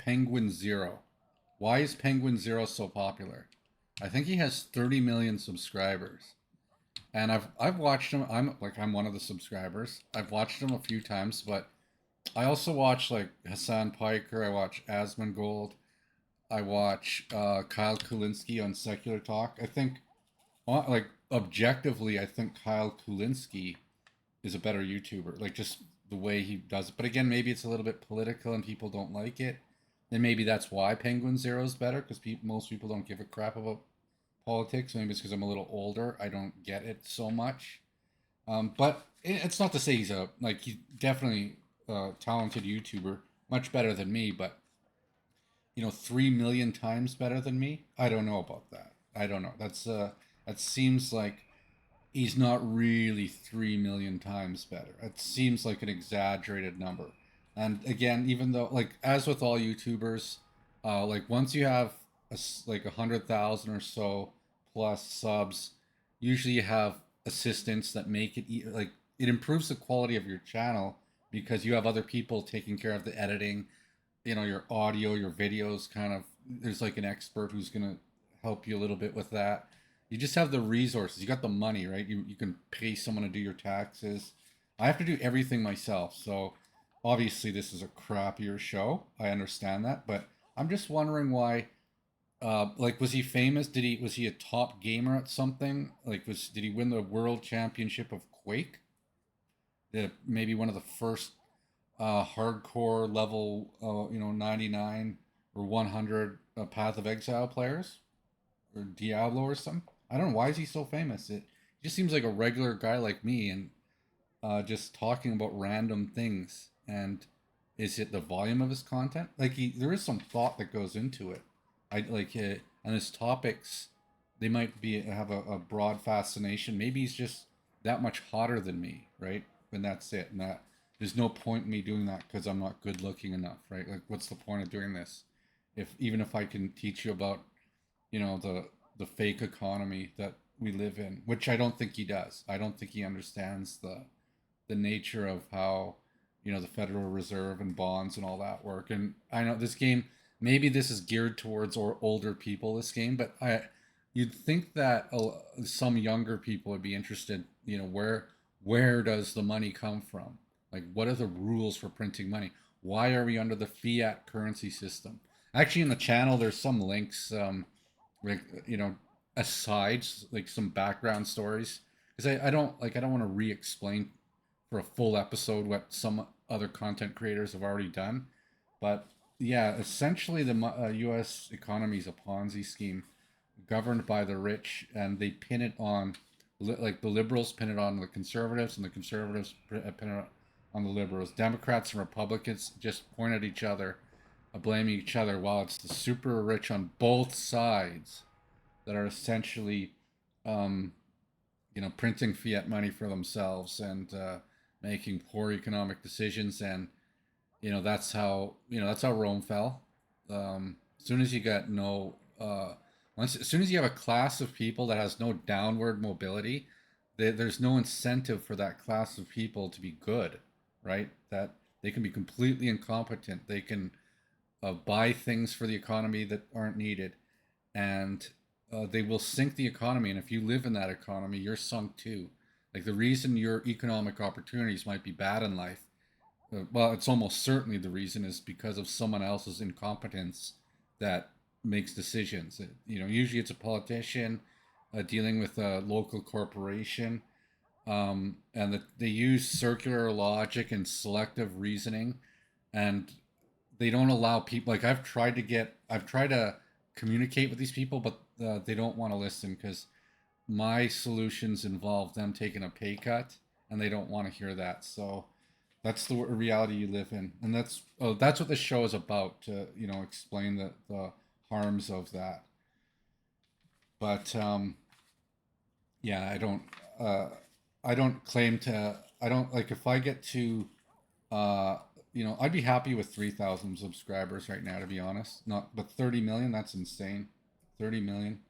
Penguinz0. Why is Penguinz0 so popular? I think he has 30 million subscribers. And I've watched him. I'm one of the subscribers. I've watched him a few times, but I also watch like Hassan Piker. I watch Asmongold. I watch Kyle Kulinski on Secular Talk. I think, like objectively, I think Kyle Kulinski is a better YouTuber. Like just the way he does it. But again, maybe it's a little bit political and people don't like it. And maybe that's why Penguinz0 is better because most people don't give a crap about politics. Maybe it's because I'm a little older. I don't get it so much. But it's not to say he's definitely a talented YouTuber, much better than me. But 3 million times better than me. I don't know about that. I don't know. That seems like he's not really 3 million times better. It seems like an exaggerated number. And again, even though like as with all YouTubers, like once you have like 100,000 or so plus subs, usually you have assistants that make it like it improves the quality of your channel because you have other people taking care of the editing, your audio, your videos. Kind of there's like an expert who's gonna help you a little bit with that. You just have the resources. You got the money, right? You can pay someone to do your taxes. I have to do everything myself, so obviously this is a crappier show. I understand that, but I'm just wondering why. Like, was he famous? Was he a top gamer at something? Like, did he win the world championship of Quake? Maybe one of the first hardcore level, 99 or 100 Path of Exile players or Diablo or something. I don't know why is he so famous. It just seems like a regular guy like me and just talking about random things. And is it the volume of his content? Like there is some thought that goes into it. I like it, and his topics. They might be have a broad fascination. Maybe he's just that much hotter than me, right? And that's it. And that there's no point in me doing that because I'm not good looking enough, right? Like, what's the point of doing this? If even if I can teach you about, the fake economy that we live in, which I don't think he does. I don't think he understands the nature of how the Federal Reserve and bonds and all that work. And I know this game, maybe this is geared towards older people. This game, but you'd think that some younger people would be interested. Where does the money come from? Like, what are the rules for printing money? Why are we under the fiat currency system? Actually, in the channel, there's some links, like asides, like some background stories, because I don't want to re-explain for a full episode what some other content creators have already done. But yeah, essentially the U.S. economy is a Ponzi scheme governed by the rich, and they pin it on like the liberals pin it on the conservatives, and the conservatives pin it on the liberals. Democrats and Republicans just point at each other, blaming each other, while it's the super rich on both sides that are essentially um, printing fiat money for themselves and making poor economic decisions. And that's how Rome fell. As soon as you got no as soon as you have a class of people that has no downward mobility, there's no incentive for that class of people to be good, right? That they can be completely incompetent. They can buy things for the economy that aren't needed, and they will sink the economy. And if you live in that economy, you're sunk too. Like the reason your economic opportunities might be bad in life, well, it's almost certainly the reason is because of someone else's incompetence that makes decisions. Usually it's a politician dealing with a local corporation, and that they use circular logic and selective reasoning, and they don't allow people. Like I've tried to communicate with these people, but they don't want to listen because my solutions involve them taking a pay cut, and they don't want to hear that. So that's the reality you live in, and that's what this show is about, to explain the harms of that. But yeah, uh, I don't claim to. I don't like if I get to I'd be happy with 3,000 subscribers right now, to be honest. Not, but 30 million, that's insane. 30 million.